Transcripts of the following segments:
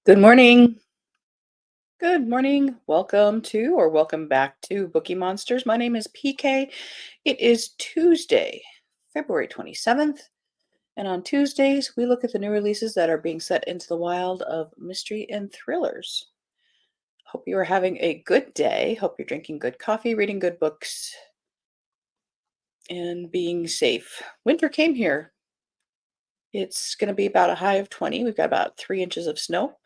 Good morning. Good morning. Welcome to or welcome back to Bookeemonsters. My name is PK. It is Tuesday, February 27th. And on Tuesdays, we look at the new releases that are being set into the wild of mystery and thrillers. Hope you are having a good day. Hope you're drinking good coffee, reading good books, and being safe. Winter came here. It's going to be about a high of 20. We've got about 3 inches of snow.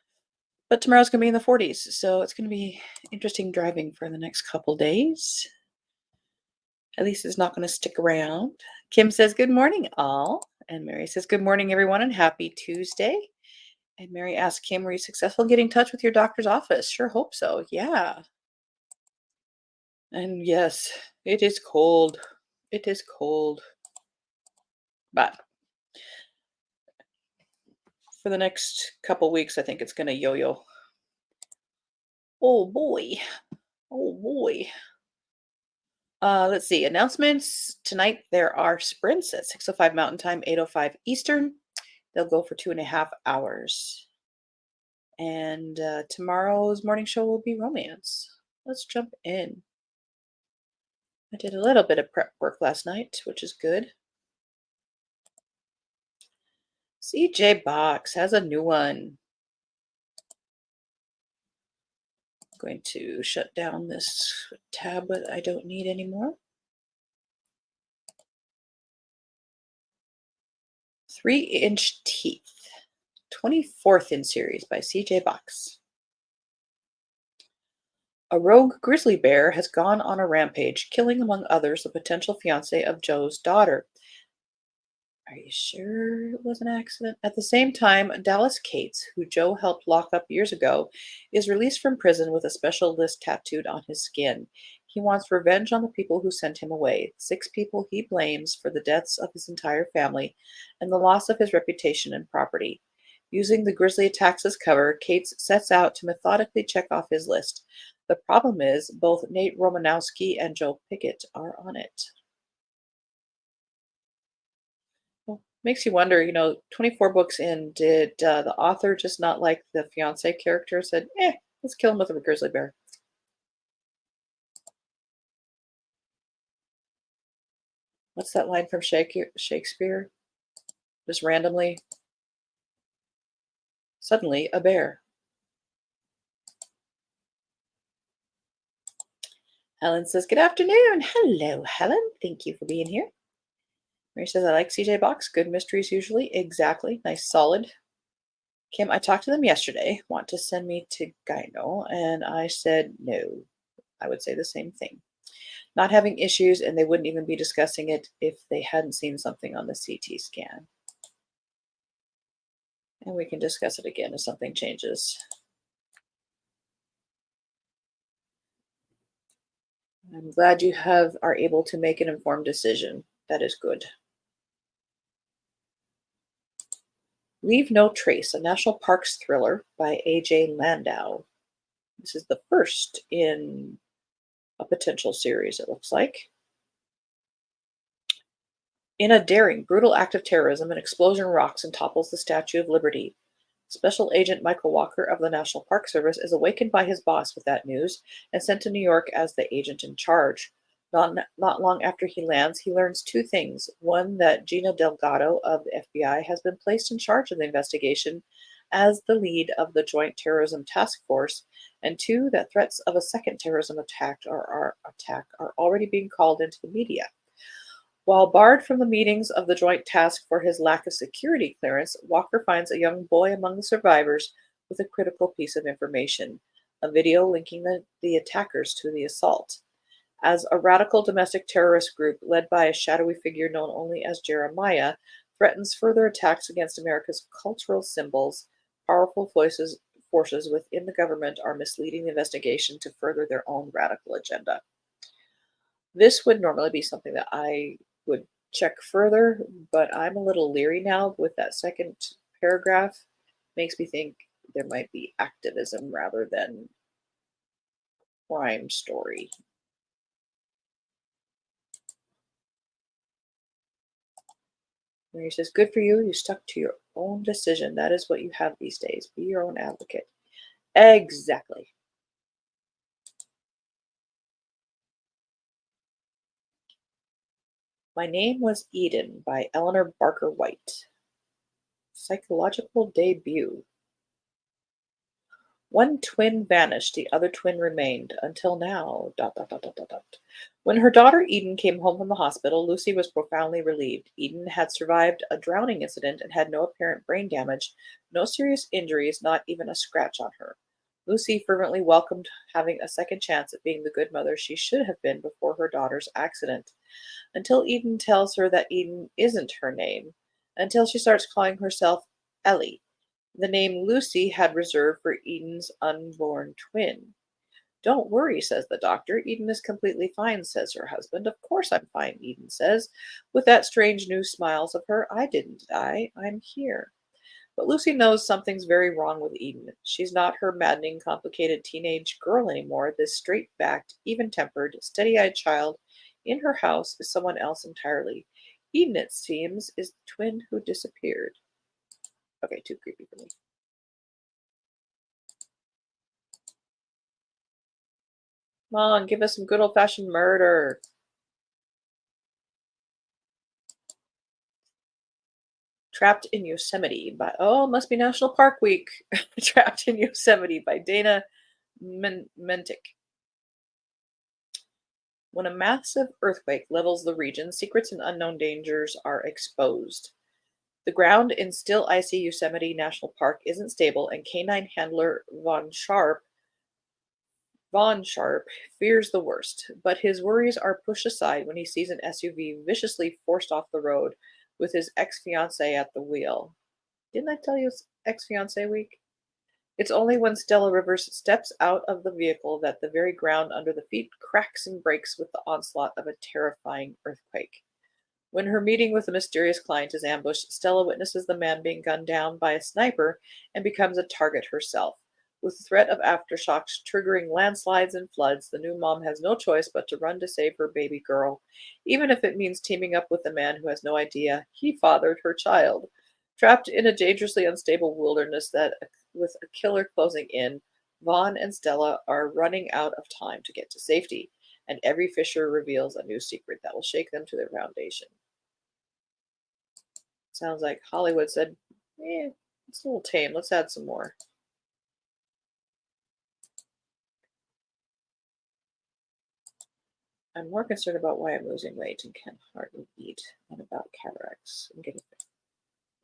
But tomorrow's gonna be in the 40s, so it's gonna be interesting driving for the next couple days. At least it's not gonna stick around. Kim says, "Good morning, all." And Mary says, "Good morning, everyone, and happy Tuesday." And Mary asks Kim, "Were you successful in getting in touch with your doctor's office?" Sure hope so. Yeah. And yes, it is cold. It is cold. But for the next couple weeks, I think it's gonna yo-yo. Oh boy. Oh boy. Let's see. Announcements. Tonight there are sprints at 6:05 Mountain Time, 8:05 Eastern. They'll go for 2.5 hours. And tomorrow's morning show will be romance. Let's jump in. I did a little bit of prep work last night, which is good. CJ Box has a new one. I'm going to shut down this tab that I don't need anymore. 3-inch Teeth, 24th in series by CJ Box. A rogue grizzly bear has gone on a rampage, killing, among others, the potential fiance of Joe's daughter. Are you sure it was an accident? At the same time, Dallas Cates, who Joe helped lock up years ago, is released from prison with a special list tattooed on his skin. He wants revenge on the people who sent him away, 6 people he blames for the deaths of his entire family and the loss of his reputation and property. Using the grisly attacks as cover, Cates sets out to methodically check off his list. The problem is, both Nate Romanowski and Joe Pickett are on it. Well, makes you wonder, 24 books in, did the author just not like the fiance character? Said, let's kill him with a grizzly bear. What's that line from Shakespeare? Just randomly, suddenly, a bear. Helen says, "Good afternoon." Hello, Helen. Thank you for being here. Mary says, "I like CJ Box. Good mysteries usually." Exactly. Nice, solid. Kim, I talked to them yesterday. Want to send me to gyno? And I said no. I would say the same thing. Not having issues, and they wouldn't even be discussing it if they hadn't seen something on the CT scan. And we can discuss it again if something changes. I'm glad you are able to make an informed decision. That is good. Leave No Trace, a national parks thriller by A.J. Landau. This is the first in a potential series, it looks like. In a daring, brutal act of terrorism, an explosion rocks and topples the Statue of Liberty. Special Agent Michael Walker of the National Park Service is awakened by his boss with that news and sent to New York as the agent in charge. Not long after he lands, he learns 2 things. One, that Gina Delgado of the FBI has been placed in charge of the investigation as the lead of the Joint Terrorism Task Force, and 2, that threats of a second terrorism attack are already being called into the media. While barred from the meetings of the Joint Task for his lack of security clearance, Walker finds a young boy among the survivors with a critical piece of information, a video linking the attackers to the assault. As a radical domestic terrorist group led by a shadowy figure known only as Jeremiah threatens further attacks against America's cultural symbols, powerful forces within the government are misleading the investigation to further their own radical agenda. This would normally be something that I would check further, but I'm a little leery now with that second paragraph. Makes me think there might be activism rather than crime story. And he says, "Good for you. You stuck to your own decision. That is what you have these days. Be your own advocate." Exactly. My Name Was Eden by Eleanor Barker White. Psychological debut. One twin vanished, the other twin remained, until now. Dot, dot, dot, dot, dot, dot. When her daughter Eden came home from the hospital, Lucy was profoundly relieved. Eden had survived a drowning incident and had no apparent brain damage, no serious injuries, not even a scratch on her. Lucy fervently welcomed having a second chance at being the good mother she should have been before her daughter's accident. Until Eden tells her that Eden isn't her name, until she starts calling herself Ellie, the name Lucy had reserved for Eden's unborn twin. "Don't worry," says the doctor. "Eden is completely fine," says her husband. "Of course I'm fine," Eden says, with that strange new smiles of her. "I didn't die. I'm here." But Lucy knows something's very wrong with Eden. She's not her maddening, complicated teenage girl anymore. This straight-backed, even-tempered, steady-eyed child in her house is someone else entirely. Eden, it seems, is the twin who disappeared. Okay, too creepy for me. Come on, give us some good old-fashioned murder. Trapped in Yosemite by, oh, must be National Park Week. Trapped in Yosemite by Dana Mentick. When a massive earthquake levels the region, secrets and unknown dangers are exposed. The ground in still icy Yosemite National Park isn't stable, and canine handler Von Sharp fears the worst, but his worries are pushed aside when he sees an SUV viciously forced off the road with his ex-fiancée at the wheel. Didn't I tell you it's ex-fiancée week? It's only when Stella Rivers steps out of the vehicle that the very ground under the feet cracks and breaks with the onslaught of a terrifying earthquake. When her meeting with the mysterious client is ambushed, Stella witnesses the man being gunned down by a sniper and becomes a target herself. With the threat of aftershocks triggering landslides and floods, the new mom has no choice but to run to save her baby girl, even if it means teaming up with a man who has no idea he fathered her child. Trapped in a dangerously unstable wilderness with a killer closing in, Vaughn and Stella are running out of time to get to safety, and every fissure reveals a new secret that will shake them to their foundation. Sounds like Hollywood said, it's a little tame. Let's add some more. I'm more concerned about why I'm losing weight and can hardly eat than about cataracts. I'm getting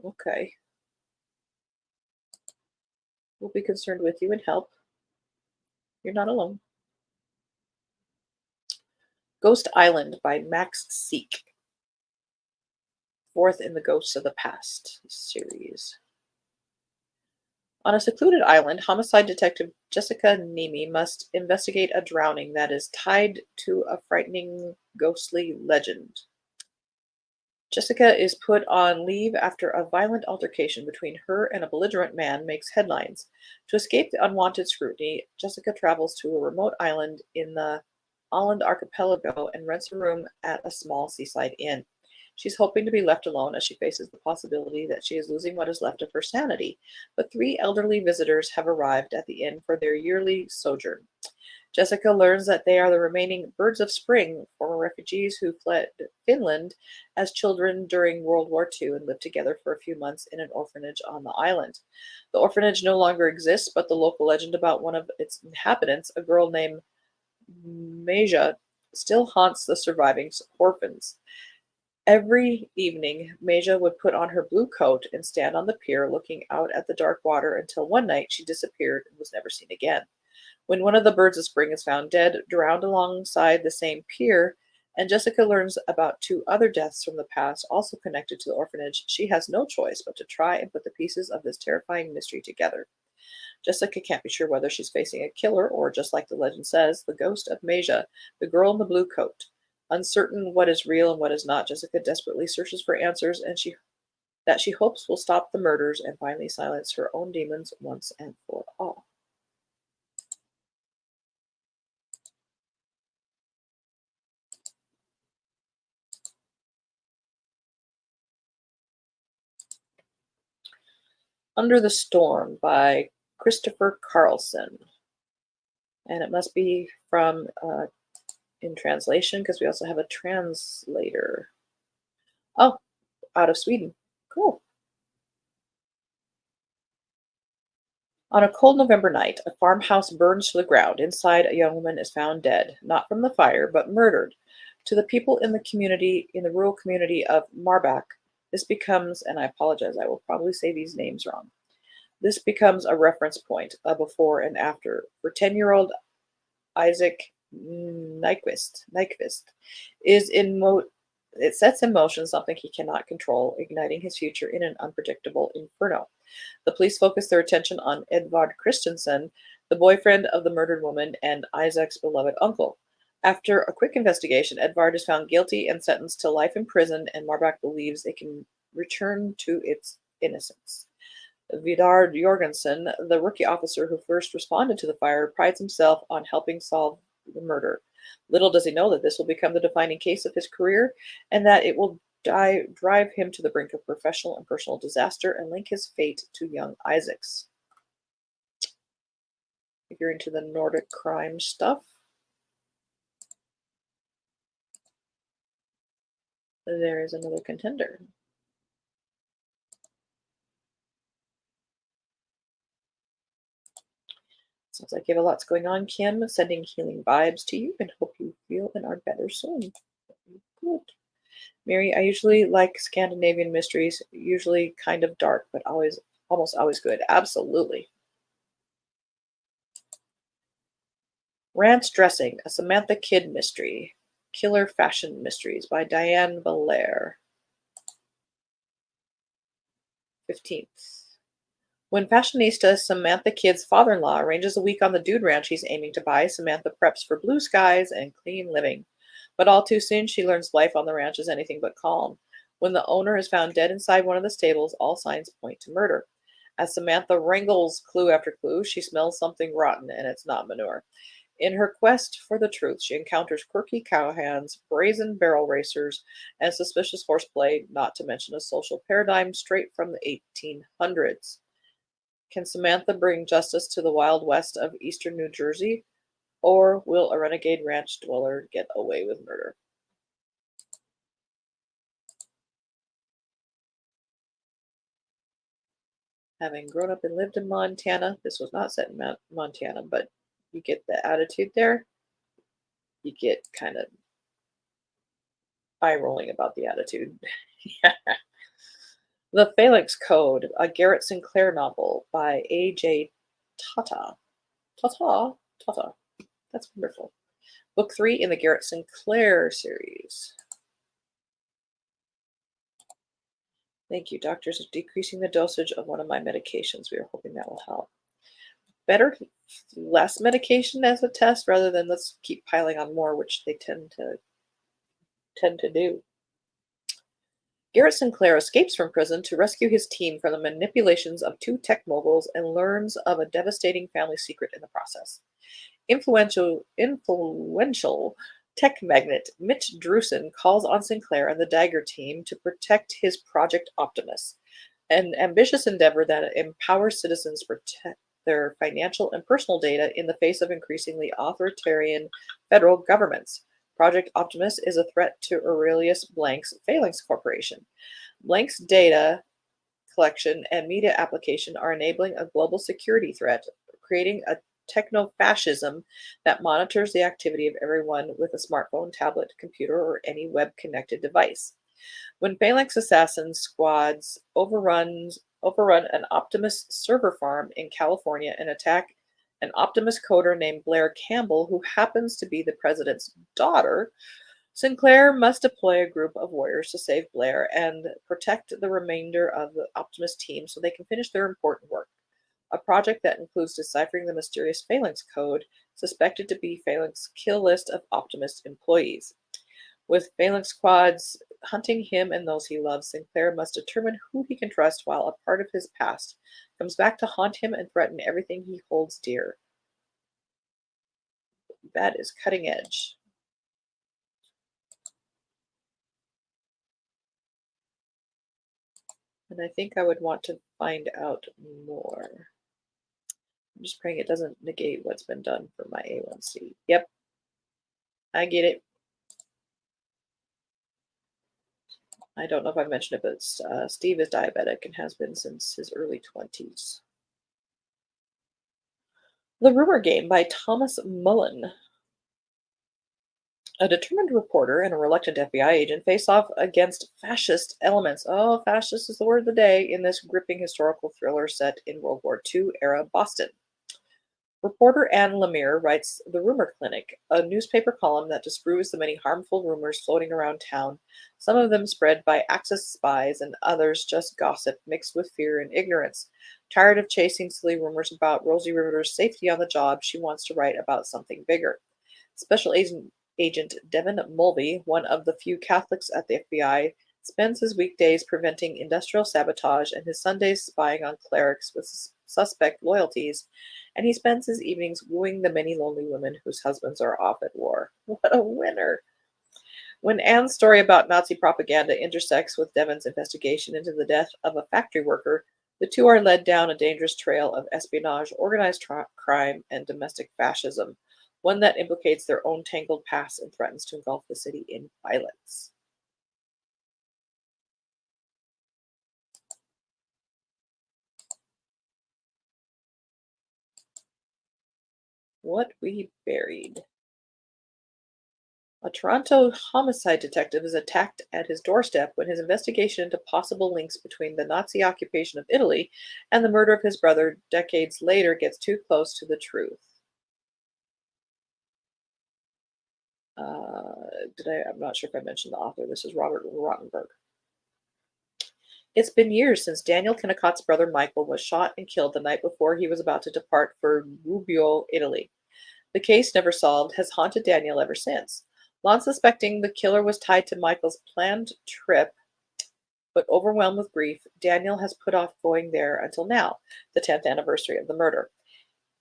okay. We'll be concerned with you and help. You're not alone. Ghost Island by Max Seek. Fourth in the Ghosts of the Past series. On a secluded island, homicide detective Jessica Nemi must investigate a drowning that is tied to a frightening ghostly legend. Jessica is put on leave after a violent altercation between her and a belligerent man makes headlines. To escape the unwanted scrutiny, Jessica travels to a remote island in the Åland archipelago and rents a room at a small seaside inn. She's hoping to be left alone as she faces the possibility that she is losing what is left of her sanity. But three elderly visitors have arrived at the inn for their yearly sojourn. Jessica learns that they are the remaining Birds of Spring, former refugees who fled Finland as children during World War II and lived together for a few months in an orphanage on the island. The orphanage no longer exists, but the local legend about one of its inhabitants, a girl named Maja, still haunts the surviving orphans. Every evening, Maja would put on her blue coat and stand on the pier looking out at the dark water until one night she disappeared and was never seen again. When one of the birds of spring is found dead, drowned alongside the same pier, and Jessica learns about two other deaths from the past also connected to the orphanage, she has no choice but to try and put the pieces of this terrifying mystery together. Jessica can't be sure whether she's facing a killer or, just like the legend says, the ghost of Maja, the girl in the blue coat. Uncertain what is real and what is not, Jessica desperately searches for answers and she hopes will stop the murders and finally silence her own demons once and for all. Under the Storm by Christopher Carlson. And it must be from in translation because we also have a translator. Oh, out of Sweden. Cool. On a cold November night, a farmhouse burns to the ground. Inside, a young woman is found dead, not from the fire, but murdered. To the people in the community, in the rural community of Marbach, this becomes, and I apologize, I will probably say these names wrong. This becomes a reference point, a before and after. For 10-year-old Isaac Nyquist is it sets in motion something he cannot control, igniting his future in an unpredictable inferno. The police focus their attention on Edvard Christensen, the boyfriend of the murdered woman and Isaac's beloved uncle. After a quick investigation, Edvard is found guilty and sentenced to life in prison, and Marbach believes it can return to its innocence. Vidar Jorgensen, the rookie officer who first responded to the fire, prides himself on helping solve the murder. Little does he know that this will become the defining case of his career and that it will drive him to the brink of professional and personal disaster and link his fate to young Isaac's. If you're into the Nordic crime stuff, there is another contender. Sounds like you have a lot's going on, Kim. Sending healing vibes to you and hope you feel and are better soon. Good. Mary, I usually like Scandinavian mysteries, usually kind of dark, but almost always good. Absolutely. Ranch Dressing, a Samantha Kidd mystery. Killer Fashion Mysteries by Diane Valaire. 15th. When fashionista Samantha Kidd's father-in-law arranges a week on the dude ranch he's aiming to buy, Samantha preps for blue skies and clean living. But all too soon, she learns life on the ranch is anything but calm. When the owner is found dead inside one of the stables, all signs point to murder. As Samantha wrangles clue after clue, she smells something rotten, and it's not manure. In her quest for the truth, she encounters quirky cowhands, brazen barrel racers, and suspicious horseplay, not to mention a social paradigm straight from the 1800s. Can Samantha bring justice to the Wild West of eastern New Jersey, or will a renegade ranch dweller get away with murder? Having grown up and lived in Montana, this was not set in Montana, but you get the attitude there. You get kind of eye rolling about the attitude. The Phalanx Code, a Garrett Sinclair novel by A.J. Tata. Tata. That's wonderful. Book 3 in the Garrett Sinclair series. Thank you. Doctors are decreasing the dosage of one of my medications. We are hoping that will help. Better less medication as a test rather than let's keep piling on more, which they tend to do. Garrett Sinclair escapes from prison to rescue his team from the manipulations of two tech moguls and learns of a devastating family secret in the process. Influential tech magnate Mitch Drusen calls on Sinclair and the Dagger team to protect his Project Optimus, an ambitious endeavor that empowers citizens to protect their financial and personal data in the face of increasingly authoritarian federal governments. Project Optimus is a threat to Aurelius Blank's Phalanx Corporation. Blank's data collection and media application are enabling a global security threat, creating a techno-fascism that monitors the activity of everyone with a smartphone, tablet, computer, or any web-connected device. When Phalanx assassin squads overrun an Optimus server farm in California and attack an Optimus coder named Blair Campbell, who happens to be the president's daughter, Sinclair must deploy a group of warriors to save Blair and protect the remainder of the Optimus team so they can finish their important work. A project that includes deciphering the mysterious Phalanx code, suspected to be Phalanx's kill list of Optimus employees. With Phalanx squads hunting him and those he loves, Sinclair must determine who he can trust while a part of his past comes back to haunt him and threaten everything he holds dear. That is cutting edge. And I think I would want to find out more. I'm just praying it doesn't negate what's been done for my A1C. Yep, I get it. I don't know if I've mentioned it, but Steve is diabetic and has been since his early 20s. The Rumor Game by Thomas Mullen. A determined reporter and a reluctant FBI agent face off against fascist elements. Oh, fascist is the word of the day in this gripping historical thriller set in World War II era Boston. Reporter Anne Lemire writes The Rumor Clinic, a newspaper column that disproves the many harmful rumors floating around town, some of them spread by Axis spies and others just gossip mixed with fear and ignorance. Tired of chasing silly rumors about Rosie Riveter's safety on the job, she wants to write about something bigger. Special Agent Devin Mulvey, one of the few Catholics at the FBI, spends his weekdays preventing industrial sabotage and his Sundays spying on clerics with suspect loyalties, and he spends his evenings wooing the many lonely women whose husbands are off at war. What a winner! When Anne's story about Nazi propaganda intersects with Devin's investigation into the death of a factory worker, the two are led down a dangerous trail of espionage, organized crime, and domestic fascism, one that implicates their own tangled past and threatens to engulf the city in violence. What we buried. A Toronto homicide detective is attacked at his doorstep when his investigation into possible links between the Nazi occupation of Italy and the murder of his brother decades later gets too close to the truth. I'm not sure if I mentioned the author. This is Robert Rottenberg. It's been years since Daniel Kennicott's brother Michael was shot and killed the night before he was about to depart for Gubbio, Italy. The case, never solved, has haunted Daniel ever since. Long suspecting the killer was tied to Michael's planned trip, but overwhelmed with grief, Daniel has put off going there until now, the 10th anniversary of the murder.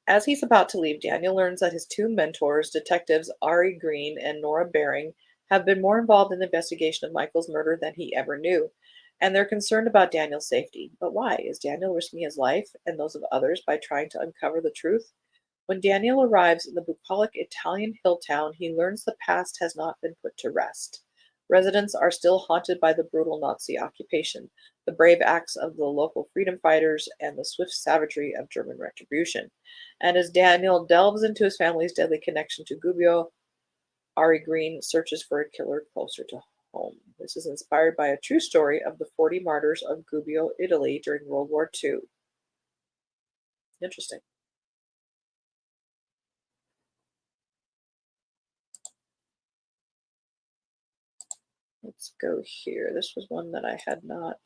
As he's about to leave, Daniel learns that his two mentors, detectives Ari Green and Nora Baring, have been more involved in the investigation of Michael's murder than he ever knew. And they're concerned about Daniel's safety. But why? Is Daniel risking his life and those of others by trying to uncover the truth? When Daniel arrives in the bucolic Italian hill town, he learns the past has not been put to rest. Residents are still haunted by the brutal Nazi occupation, the brave acts of the local freedom fighters, and the swift savagery of German retribution. And as Daniel delves into his family's deadly connection to Gubbio, Ari Green searches for a killer closer to home. This is inspired by a true story of the 40 martyrs of Gubbio, Italy during World War II. Interesting. Let's go here. This was one that I had not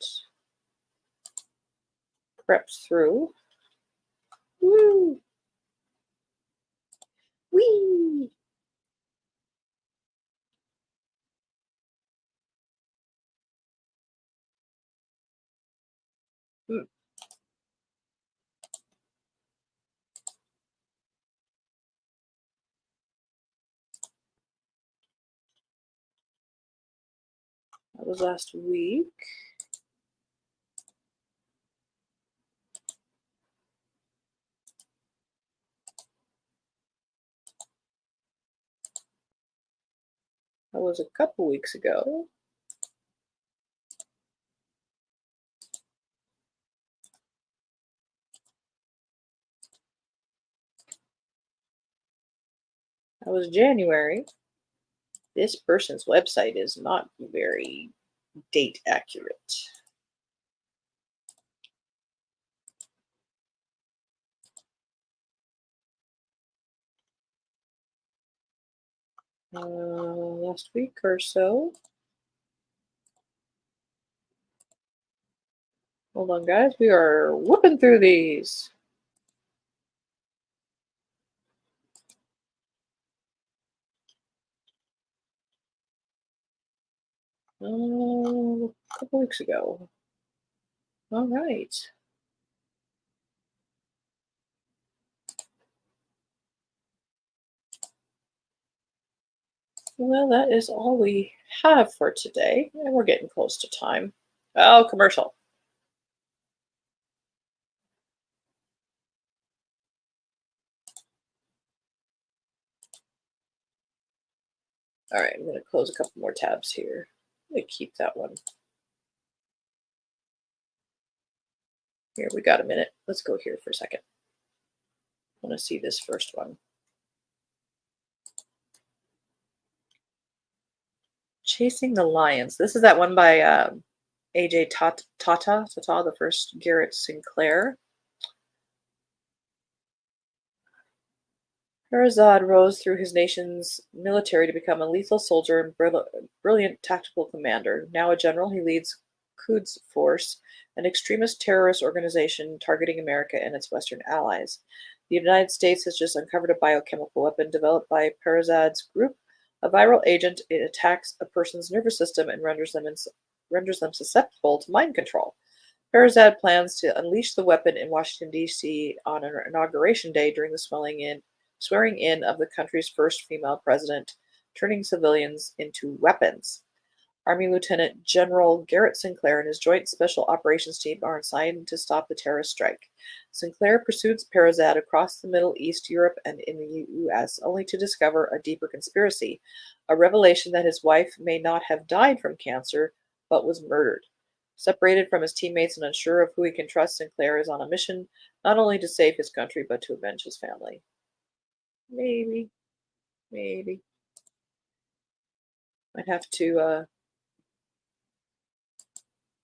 prepped through. Woo! Whee! Hmm. That was last week. That was a couple weeks ago. That was January. This person's website is not very date accurate. Last week or so. Hold on, guys. We are whooping through these. A couple weeks ago. All right. Well, that is all we have for today, and we're getting close to time. Oh, commercial. All right, I'm going to close a couple more tabs here. I'm going to keep that one. Here, we got a minute. Let's go here for a second. I want to see this first one. Chasing the Lions. This is that one by AJ Tata, the first Garrett Sinclair. Herzog rose through his nation's military to become a lethal soldier and brilliant tactical commander. Now a general, he leads Quds Force, an extremist terrorist organization targeting America and its Western allies. The United States has just uncovered a biochemical weapon developed by Perazad's group, a viral agent. It attacks a person's nervous system and renders them susceptible to mind control. Perazad plans to unleash the weapon in Washington, D.C. on Inauguration Day during the swearing in of the country's first female president, turning civilians into weapons. Army Lieutenant General Garrett Sinclair and his Joint Special Operations Team are assigned to stop the terrorist strike. Sinclair pursues Perazad across the Middle East, Europe, and in the U.S., only to discover a deeper conspiracy, a revelation that his wife may not have died from cancer, but was murdered. Separated from his teammates and unsure of who he can trust, Sinclair is on a mission not only to save his country, but to avenge his family. Maybe, maybe. I'd have to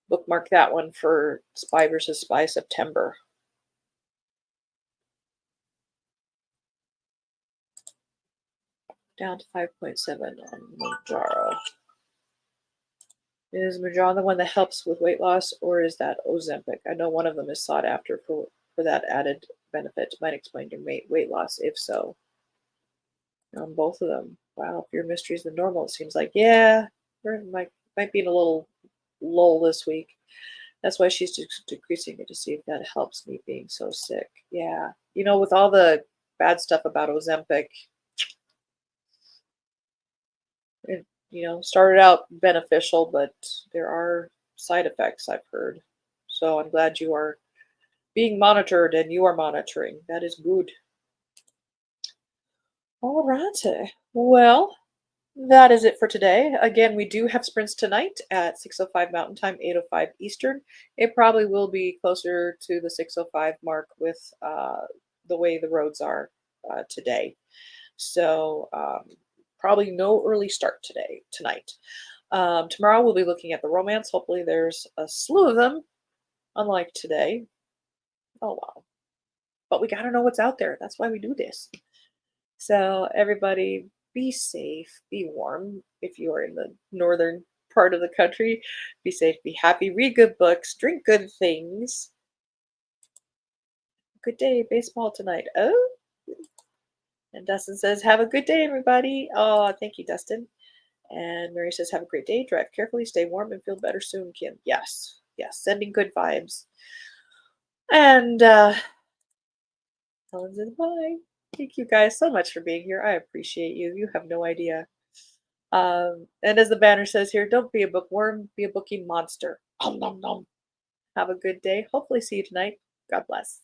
bookmark that one for Spy versus Spy September. Down to 5.7 on Mounjaro. Is Mounjaro the one that helps with weight loss, or is that Ozempic? I know one of them is sought after for that added benefit. Might explain your weight loss, if so. On both of them. Wow, if your mystery is the normal, it seems like. Yeah, we might be in a little lull this week. That's why she's decreasing it to see if that helps me being so sick. Yeah. With all the bad stuff about Ozempic, it, started out beneficial, but there are side effects, I've heard. So I'm glad you are being monitored and you are monitoring. That is good. All righty. Well, that is it for today. Again, we do have sprints tonight at 6:05 Mountain Time, 8:05 Eastern. It probably will be closer to the 6:05 mark with the way the roads are today. So probably no early start tonight. Tomorrow we'll be looking at the romance. Hopefully there's a slew of them, unlike today. Oh wow. But we got to know what's out there. That's why we do this. So everybody be safe, be warm if you are in the northern part of the country. Be safe, be happy, read good books, drink good things. Good day, baseball tonight. Oh, and Dustin says, have a good day, everybody. Oh, thank you, Dustin. And Mary says, have a great day. Drive carefully, stay warm, and feel better soon, Kim. Yes, yes, sending good vibes. And Helen's in bye. Thank you guys so much for being here. I appreciate you. You have no idea. And as the banner says here, don't be a bookworm, be a bookie monster. Nom nom nom. Have a good day. Hopefully see you tonight. God bless.